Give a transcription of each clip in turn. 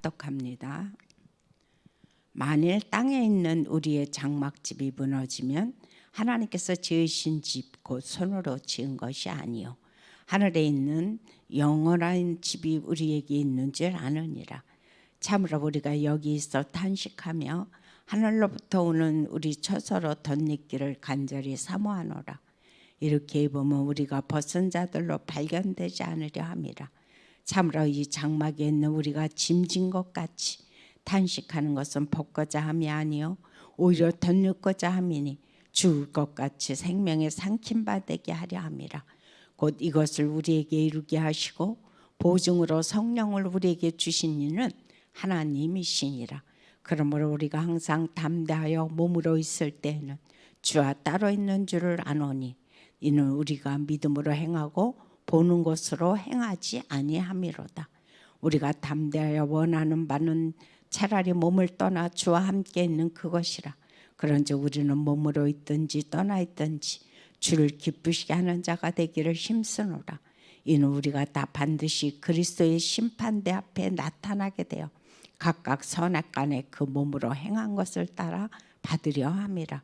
합독합니다. 만일 땅에 있는 우리의 장막집이 무너지면 하나님께서 지으신 집 곧 손으로 지은 것이 아니요 하늘에 있는 영원한 집이 우리에게 있는 줄 아느니라. 참으로 우리가 여기 있어 탄식하며 하늘로부터 오는 우리 처소로 덧입기를 간절히 사모하노라. 이렇게 입으면 우리가 벗은 자들로 발견되지 않으려 함이라. 참으로 이 장막에 있는 우리가 짐진 것 같이 탄식하는 것은 벗고자 함이 아니요 오히려 덧입고자 함이니 죽을 것 같이 생명에 삼킴바 되게 하려 함이라. 곧 이것을 우리에게 이루게 하시고 보증으로 성령을 우리에게 주신 이는 하나님이시니라. 그러므로 우리가 항상 담대하여 몸으로 있을 때에는 주와 따로 있는 줄을 아노니 이는 우리가 믿음으로 행하고 보는 것으로 행하지 아니함이로다. 우리가 담대하여 원하는 바는 차라리 몸을 떠나 주와 함께 있는 그것이라. 그런즉 우리는 몸으로 있든지 떠나 있든지 주를 기쁘시게 하는 자가 되기를 힘쓰노라. 이는 우리가 다 반드시 그리스도의 심판대 앞에 나타나게 되어 각각 선악간에 그 몸으로 행한 것을 따라 받으려 함이라.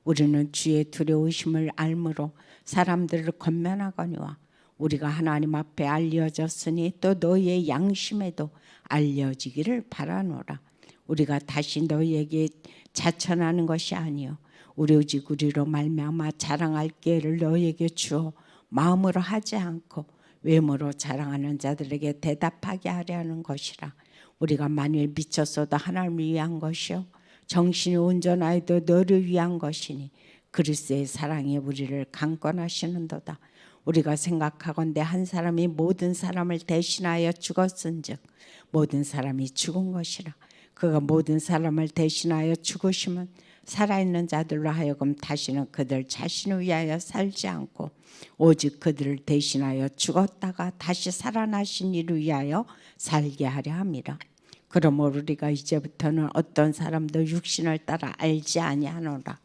우리는 주의 두려우심을 알므로 사람들을 권면하거니와 우리가 하나님 앞에 알려졌으니 또 너희의 양심에도 알려지기를 바라노라. 우리가 다시 너희에게 자천하는 것이 아니요 우리 오직 우리로 말미암아 자랑할 기회를 너희에게 주어 마음으로 하지 않고 외모로 자랑하는 자들에게 대답하게 하려는 것이라. 우리가 만일 미쳤어도 하나님을 위한 것이요 정신이 온전하여도 너를 위한 것이니 그리스도의 사랑이 우리를 강권하시는도다. 우리가 생각하건대 한 사람이 모든 사람을 대신하여 죽었은즉 모든 사람이 죽은 것이라. 그가 모든 사람을 대신하여 죽으시면 살아있는 자들로 하여금 다시는 그들 자신을 위하여 살지 않고 오직 그들을 대신하여 죽었다가 다시 살아나신 이를 위하여 살게 하려 함이라. 그러므로 우리가 이제부터는 어떤 사람도 육신을 따라 알지 아니하노라.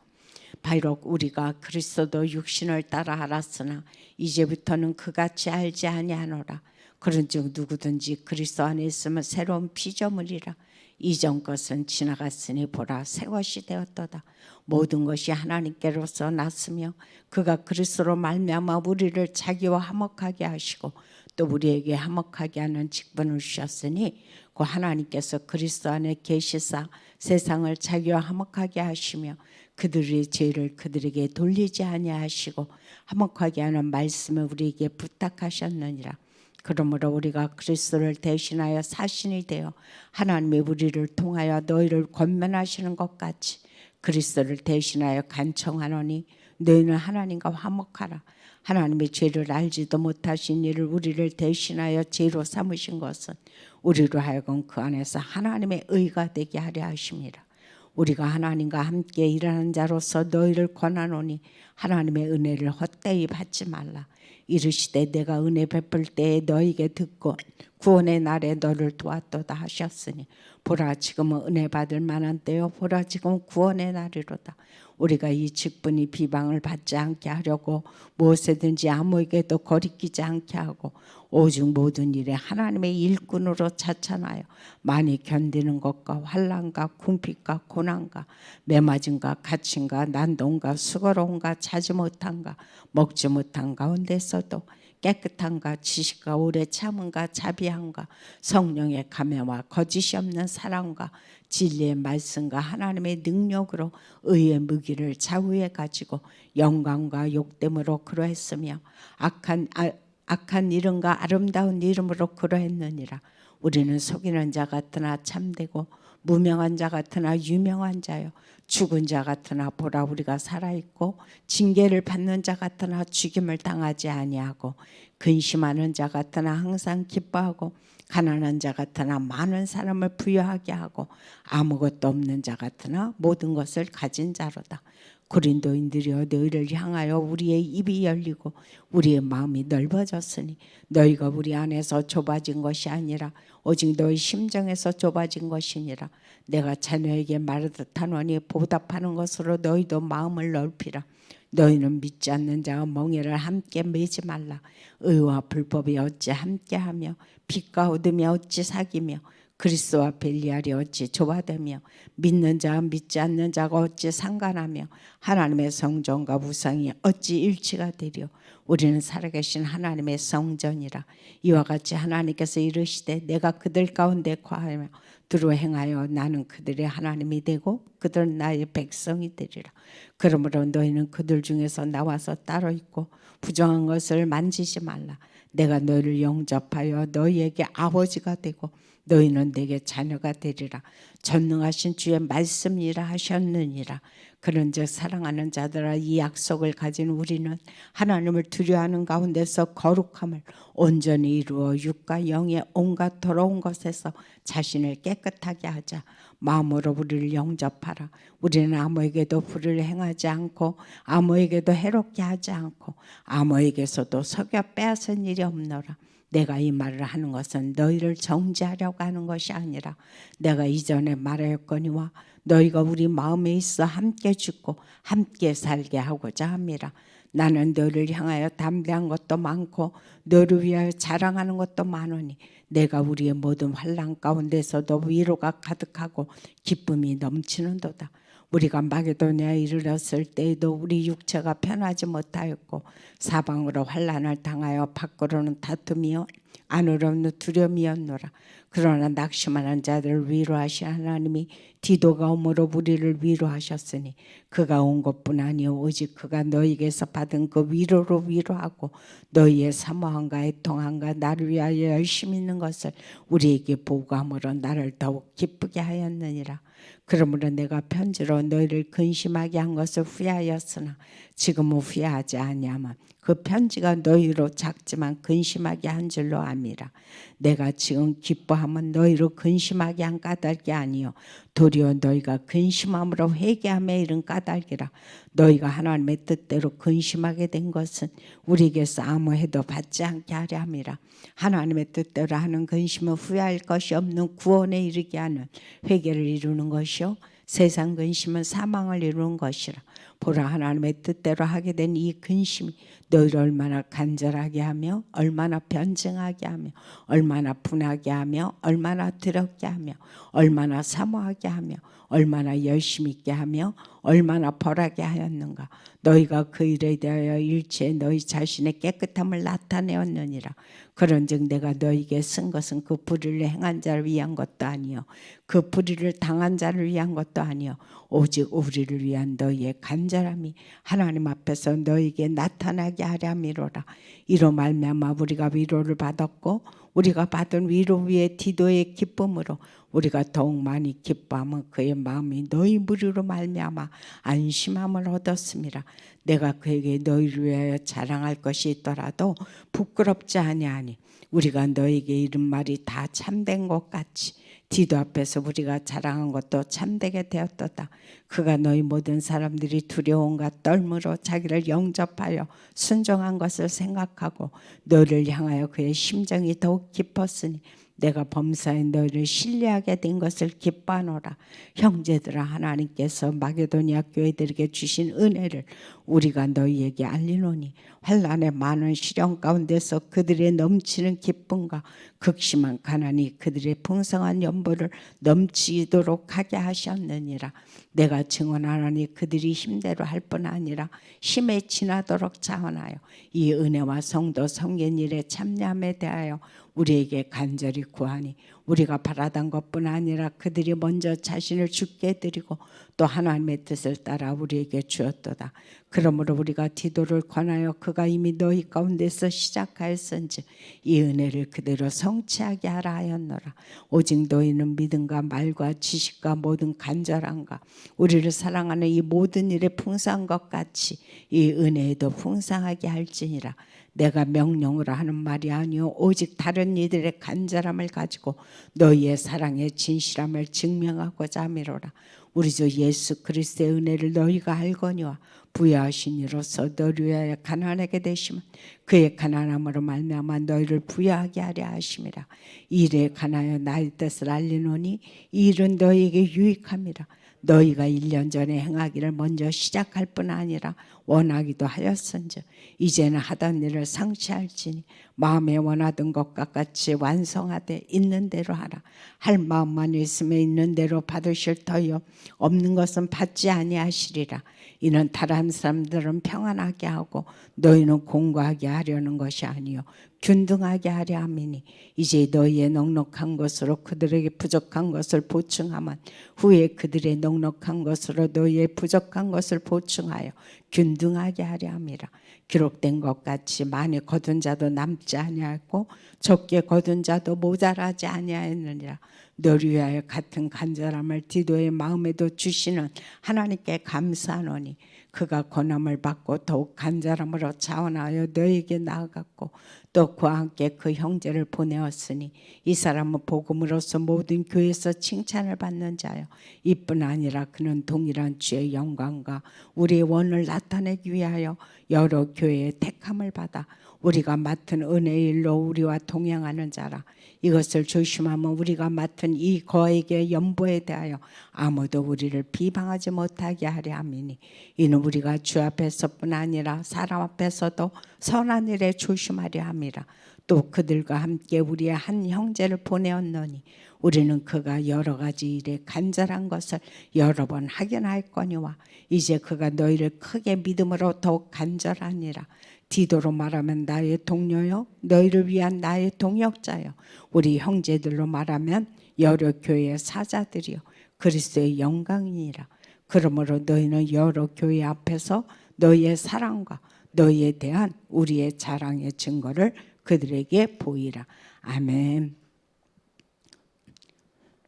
비록 우리가 그리스도도 육신을 따라 알았으나 이제부터는 그같이 알지 아니하노라. 그런즉 누구든지 그리스도 안에 있으면 새로운 피조물이라. 이전 것은 지나갔으니 보라 새 것이 되었도다. 모든 것이 하나님께로서 났으며 그가 그리스도로 말미암아 우리를 자기와 화목하게 하시고 또 우리에게 화목하게 하는 직분을 주셨으니 그 하나님께서 그리스도 안에 계시사 세상을 자기와 화목하게 하시며 그들의 죄를 그들에게 돌리지 아니하시고 화목하게 하는 말씀을 우리에게 부탁하셨느니라. 그러므로 우리가 그리스도를 대신하여 사신이 되어 하나님의 우리를 통하여 너희를 권면하시는 것 같이 그리스도를 대신하여 간청하노니 너희는 하나님과 화목하라. 하나님의 죄를 알지도 못하신 이를 우리를 대신하여 죄로 삼으신 것은 우리로 하여금 그 안에서 하나님의 의가 되게 하려 하심이라. 우리가 하나님과 함께 일하는 자로서 너희를 권하노니 하나님의 은혜를 헛되이 받지 말라. 이르시되 내가 은혜 베풀 때에 너희에게 듣고 구원의 날에 너를 도왔도다 하셨으니 보라 지금은 은혜 받을 만한 때요 보라 지금 구원의 날이로다. 우리가 이 직분이 비방을 받지 않게 하려고 무엇이든지 아무에게도 거리끼지 않게 하고 오직 모든 일에 하나님의 일꾼으로 자천하여 많이 견디는 것과 환난과 궁핍과 고난과 매맞음과 갇힘과 난동과 수고로움과 자지 못함과 먹지 못한 가운데서도 깨끗함과 지식과 오래 참음과 자비함과 성령의 감회와 거짓이 없는 사랑과 진리의 말씀과 하나님의 능력으로 의의 무기를 좌우에 가지고 영광과 욕됨으로 그러했으며 악한 이름과 아름다운 이름으로 그러했느니라. 우리는 속이는 자 같으나 참되고 무명한 자 같으나 유명한 자요 죽은 자 같으나 보라 우리가 살아있고 징계를 받는 자 같으나 죽임을 당하지 아니하고 근심하는 자 같으나 항상 기뻐하고 가난한 자 같으나 많은 사람을 부유하게 하고 아무것도 없는 자 같으나 모든 것을 가진 자로다. 고린도인들이여 너희를 향하여 우리의 입이 열리고 우리의 마음이 넓어졌으니 너희가 우리 안에서 좁아진 것이 아니라 오직 너희 심정에서 좁아진 것이니라. 내가 자녀에게 말하듯 하노니 보답하는 것으로 너희도 마음을 넓히라. 너희는 믿지 않는 자와 멍에를 함께 매지 말라. 의와 불법이 어찌 함께하며 빛과 어둠이 어찌 사귀며 그리스도와 벨리알이 어찌 조화되며 믿는 자와 믿지 않는 자가 어찌 상관하며 하나님의 성전과 우상이 어찌 일치가 되리요. 우리는 살아계신 하나님의 성전이라. 이와 같이 하나님께서 이르시되 내가 그들 가운데 거하며 두루 행하여 나는 그들의 하나님이 되고 그들은 나의 백성이 되리라. 그러므로 너희는 그들 중에서 나와서 따로 있고 부정한 것을 만지지 말라. 내가 너희를 영접하여 너희에게 아버지가 되고 너희는 내게 자녀가 되리라. 전능하신 주의 말씀이라 하셨느니라. 그런즉 사랑하는 자들아, 이 약속을 가진 우리는 하나님을 두려워하는 가운데서 거룩함을 온전히 이루어 육과 영의 온갖 더러운 것에서 자신을 깨끗하게 하자. 마음으로 우리를 영접하라. 우리는 아무에게도 불을 행하지 않고 아무에게도 해롭게 하지 않고 아무에게서도 속여 빼앗은 일이 없노라. 내가 이 말을 하는 것은 너희를 정죄하려고 하는 것이 아니라 내가 이전에 말하였거니와 너희가 우리 마음에 있어 함께 죽고 함께 살게 하고자 함이라. 나는 너를 향하여 담대한 것도 많고 너를 위하여 자랑하는 것도 많으니 내가 우리의 모든 환난 가운데서도 위로가 가득하고 기쁨이 넘치는도다. 우리가 마게도냐에 이르렀을 때에도 우리 육체가 편하지 못하였고 사방으로 환난을 당하여 밖으로는 다툼이요 안으로는 두려움이었노라. 그러나 낙심하는 자들을 위로하신 하나님이 디도가 오므로 우리를 위로하셨으니 그가 온 것뿐 아니요 오직 그가 너희에게서 받은 그 위로로 위로하고 너희의 사모함과 애통함과 나를 위하여 열심히 있는 것을 우리에게 보고함으로 나를 더욱 기쁘게 하였느니라. 그러므로 내가 편지로 너희를 근심하게 한 것을 후회하였으나 지금은 후회하지 아니하면 그 편지가 너희로 작지만 근심하게 한 줄로 암이라. 내가 지금 기뻐하면 너희로 근심하게 한 까닭이 아니요 도리어 너희가 근심함으로 회개함에 이른 까닭이라. 너희가 하나님의 뜻대로 근심하게 된 것은 우리에게서 아무 해도 받지 않게 하려 함이라. 하나님의 뜻대로 하는 근심은 후회할 것이 없는 구원에 이르게 하는 회개를 이루는 것이요 세상 근심은 사망을 이루는 것이라. 보라, 하나님의 뜻대로 하게 된 이 근심이 너희를 얼마나 간절하게 하며 얼마나 변증하게 하며 얼마나 분하게 하며 얼마나 두렵게 하며 얼마나 사모하게 하며 얼마나 열심히 있게 하며 얼마나 벌하게 하였는가. 너희가 그 일에 대하여 일체에 너희 자신의 깨끗함을 나타내었느니라. 그런즉 내가 너희에게 쓴 것은 그 불의를 행한 자를 위한 것도 아니요 그 불의를 당한 자를 위한 것도 아니요 오직 우리를 위한 너희의 간절함이 하나님 앞에서 너희에게 나타나게 하려 함이로라. 이로 말미암아 우리가 위로를 받았고 우리가 받은 위로 위에 디도의 기쁨으로 우리가 더욱 많이 기뻐하면 그의 마음이 너희 무리로 말미암아 안심함을 얻었음이라. 내가 그에게 너희를 위하여 자랑할 것이 있더라도 부끄럽지 아니하니 우리가 너희에게 이른 말이 다 참된 것 같이 디도 앞에서 우리가 자랑한 것도 참되게 되었도다. 그가 너희 모든 사람들이 두려움과 떨므로 자기를 영접하여 순종한 것을 생각하고 너를 향하여 그의 심정이 더욱 깊었으니 내가 범사에 너희를 신뢰하게 된 것을 기뻐하노라. 형제들아, 하나님께서 마게도니아 교회들에게 주신 은혜를 우리가 너희에게 알리노니 환난의 많은 시련 가운데서 그들의 넘치는 기쁨과 극심한 가난이 그들의 풍성한 연보를 넘치도록 하게 하셨느니라. 내가 증언하노니 그들이 힘대로 할 뿐 아니라 힘에 지나도록 자원하여 이 은혜와 성도 섬긴 일에 참여함에 대하여 우리에게 간절히 구하니 우리가 바라던 것뿐 아니라 그들이 먼저 자신을 주께 드리고 또 하나님의 뜻을 따라 우리에게 주었도다. 그러므로 우리가 디도를 권하여 그가 이미 너희 가운데서 시작하였은즉 이 은혜를 그대로 성취하게 하라 하였노라. 오직 너희는 믿음과 말과 지식과 모든 간절함과 우리를 사랑하는 이 모든 일에 풍성한 것 같이 이 은혜에도 풍성하게 할지니라. 내가 명령으로 하는 말이 아니요 오직 다른 이들의 간절함을 가지고 너희의 사랑의 진실함을 증명하고자 함이로라. 우리 주 예수 그리스도의 은혜를 너희가 알거니와 부여하신 이로써 너를 위하여 가난하게 되시면 그의 가난함으로 말미암아 너희를 부여하게 하려 하심이라. 이 일에 관하여 나의 뜻을 알리노니 이 일은 너희에게 유익함이라. 너희가 1년 전에 행하기를 먼저 시작할 뿐 아니라 원하기도 하였은즉 이제는 하던 일을 상시할지니 마음에 원하던 것과 같이 완성하되 있는 대로 하라. 할 마음만 있으면 있는 대로 받으실 터요 없는 것은 받지 아니하시리라. 이는 다른 사람들은 평안하게 하고 너희는 공고하게 하려는 것이 아니요 균등하게 하려 함이니 이제 너희의 넉넉한 것으로 그들에게 부족한 것을 보충하면 후에 그들의 넉넉한 것으로 너희의 부족한 것을 보충하여 균등하게 하려 함이라. 기록된 것 같이 많이 거둔 자도 남지 아니하고 적게 거둔 자도 모자라지 아니하였느니라. 너를 위하여 같은 간절함을 디도의 마음에도 주시는 하나님께 감사하노니 그가 권함을 받고 더욱 간절함으로 자원하여 너에게 나아갔고 또 그와 함께 그 형제를 보내었으니 이 사람은 복음으로서 모든 교회에서 칭찬을 받는 자요 이뿐 아니라 그는 동일한 주의 영광과 우리의 원을 나타내기 위하여 여러 교회의 택함을 받아 우리가 맡은 은혜의 일로 우리와 동행하는 자라. 이것을 조심하면 우리가 맡은 이 거액의 연보에 대하여 아무도 우리를 비방하지 못하게 하려 함이니 이는 우리가 주 앞에서뿐 아니라 사람 앞에서도 선한 일에 조심하려 함이라. 또 그들과 함께 우리의 한 형제를 보내었노니 우리는 그가 여러 가지 일에 간절한 것을 여러 번 확인하였거니와 이제 그가 너희를 크게 믿음으로 더욱 간절하니라. 디도로 말하면 나의 동료요 너희를 위한 나의 동역자요 우리 형제들로 말하면 여러 교회의 사자들이요 그리스도의 영광이니라. 그러므로 너희는 여러 교회 앞에서 너희의 사랑과 너희에 대한 우리의 자랑의 증거를 그들에게 보이라. 아멘.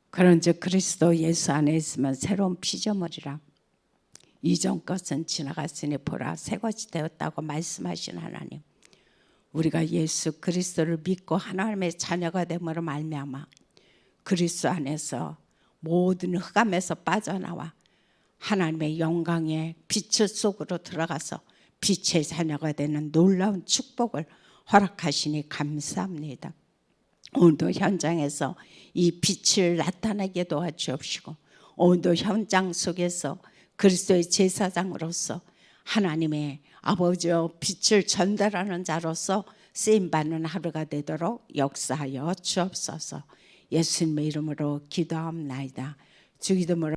그런즉 그리스도 예수 안에 있으면 새로운 피조물이라. 이전 것은 지나갔으니 보라 새 것이 되었다고 말씀하신 하나님, 우리가 예수 그리스도를 믿고 하나님의 자녀가 됨으로 말미암아 그리스도 안에서 모든 흑암에서 빠져나와 하나님의 영광의 빛 속으로 들어가서 빛의 자녀가 되는 놀라운 축복을 허락하시니 감사합니다. 오늘도 현장에서 이 빛을 나타나게 도와주옵시고 오늘도 현장 속에서 그리스도의 제사장으로서 하나님의 아버지의 빛을 전달하는 자로서 쓰임받는 하루가 되도록 역사하여 주옵소서. 예수님의 이름으로 기도합나이다. 주기도문을